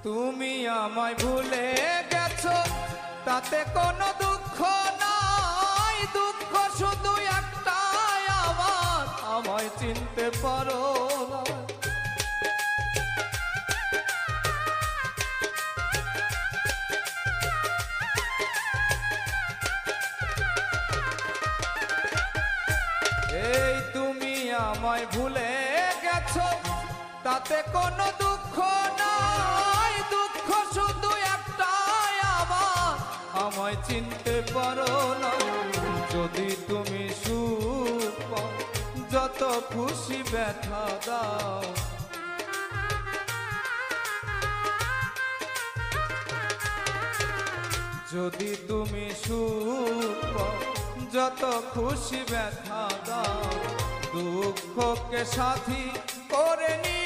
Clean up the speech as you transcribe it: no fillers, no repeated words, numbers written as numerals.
তুমি আমায় ভুলে গেছো তাতে কোনো দুঃখ নাই, দুঃখ শুধু একটাই আমার, আমায় চিনতে পারো না। এই তুমি আমায় ভুলে গেছো তাতে কোনো দুঃখ নাই, দুঃখ শুধু একটাই আমার, আমায় চিনতে পারো না। যদি তুমি সুখ পাও যত খুশি ব্যথা দাও, যদি তুমি সুখ পাও যত খুশি ব্যথা দাও, দুঃখকে সাথী করে নিয়ে